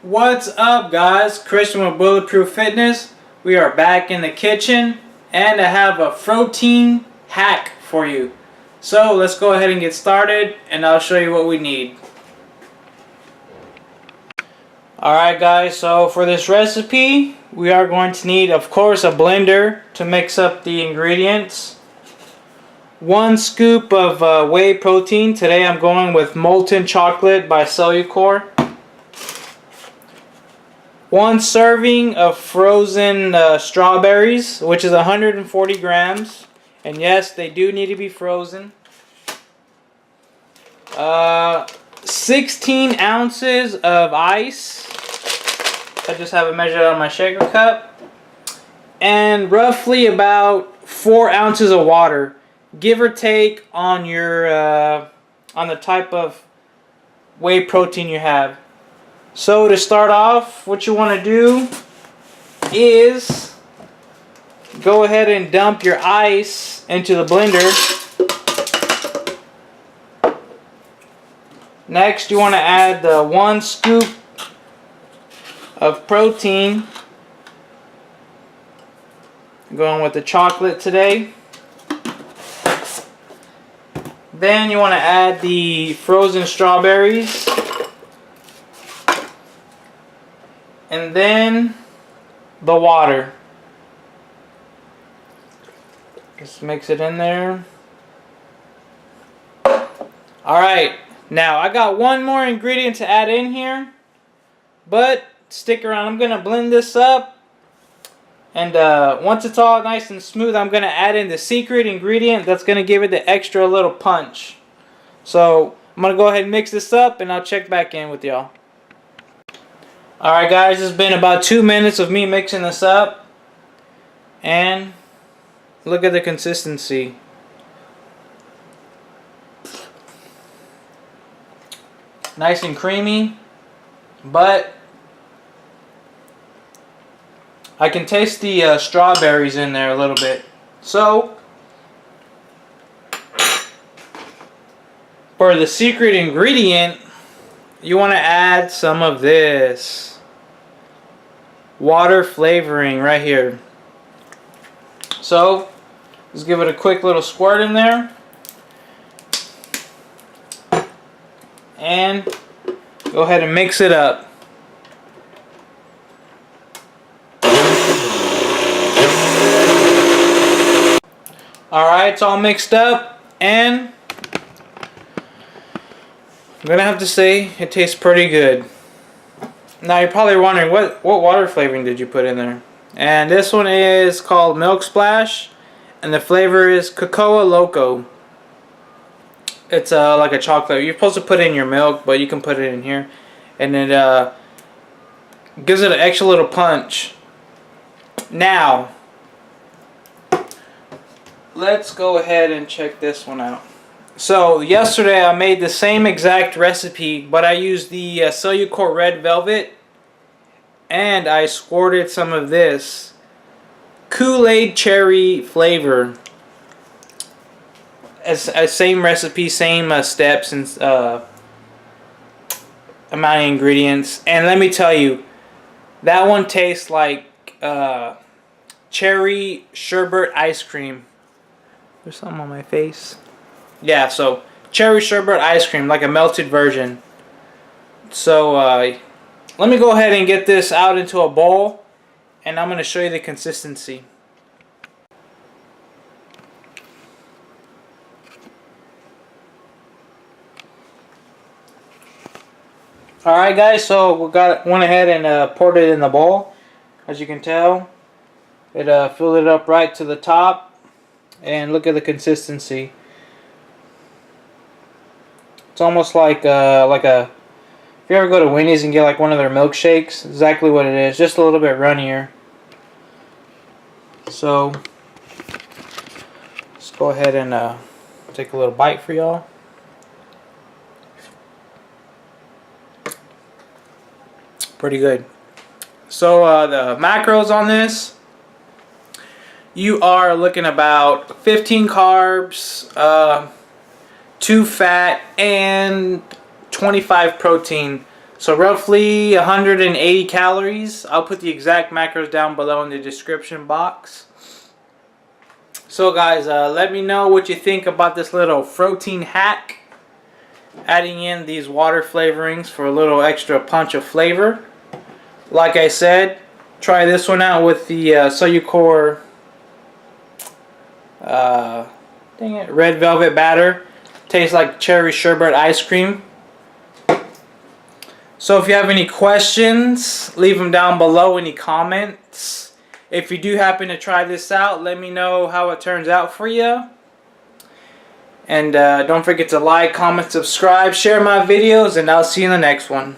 What's up, guys? Christian with Bulletproof Fitness. We are back in the kitchen and I have a Frotien hack for you. So let's go ahead and get started and I'll show you what we need. Alright guys, so for this recipe we are going to need, of course, a blender to mix up the ingredients. 1 scoop of whey protein. Today I'm going with molten chocolate by Cellucor. 1 serving of frozen strawberries, which is 140 grams. And yes, they do need to be frozen. 16 ounces of ice. I just have it measured on my shaker cup. And roughly about 4 ounces of water, give or take on your on the type of whey protein you have. So to start off, what you want to do is go ahead and dump your ice into the blender. Next, you want to add the 1 scoop of protein. Going with the chocolate today. Then you want to add the frozen strawberries. And then the water. Just mix it in there. Alright, now I got one more ingredient to add in here, but stick around. I'm going to blend this up, and once it's all nice and smooth, I'm going to add in the secret ingredient that's going to give it the extra little punch. So I'm going to go ahead and mix this up and I'll check back in with y'all. Alright guys, it's been about 2 minutes of me mixing this up, and look at the consistency. Nice and creamy, but I can taste the strawberries in there a little bit. So for the secret ingredient, you want to add some of this water flavoring right here. So just give it a quick little squirt in there and go ahead and mix it up. Alright, it's all mixed up, and I'm gonna have to say it tastes pretty good. Now you're probably wondering what water flavoring did you put in there? And this one is called Milk Splash, and the flavor is Cocoa Loco. It's like a chocolate. You're supposed to put it in your milk, but you can put it in here, and it gives it an extra little punch. Now let's go ahead and check this one out. So yesterday I made the same exact recipe, but I used the Cellucor Red Velvet, and I squirted some of this Kool-Aid cherry flavor. Same recipe, same steps and amount of ingredients, and let me tell you, that one tastes like cherry sherbet ice cream. There's something on my face. Yeah, so cherry sherbet ice cream, like a melted version. So let me go ahead and get this out into a bowl, and I'm going to show you the consistency. Alright guys, so went ahead and poured it in the bowl. As you can tell, it filled it up right to the top, and look at the consistency. It's almost like a, if you ever go to Wendy's and get like one of their milkshakes, exactly what it is, just a little bit runnier. So let's go ahead and take a little bite for y'all. Pretty good. So the macros on this, you are looking about 15 carbs, 2 fat, and 25 protein. So roughly 180 calories. I'll put the exact macros down below in the description box. So guys, let me know what you think about this little Frotien hack. Adding in these water flavorings for a little extra punch of flavor. Like I said, try this one out with the Cellucor red velvet batter. Tastes like cherry sherbet ice cream. So if you have any questions, leave them down below, any comments. If you do happen to try this out, let me know how it turns out for you. And don't forget to like, comment, subscribe, share my videos, and I'll see you in the next one.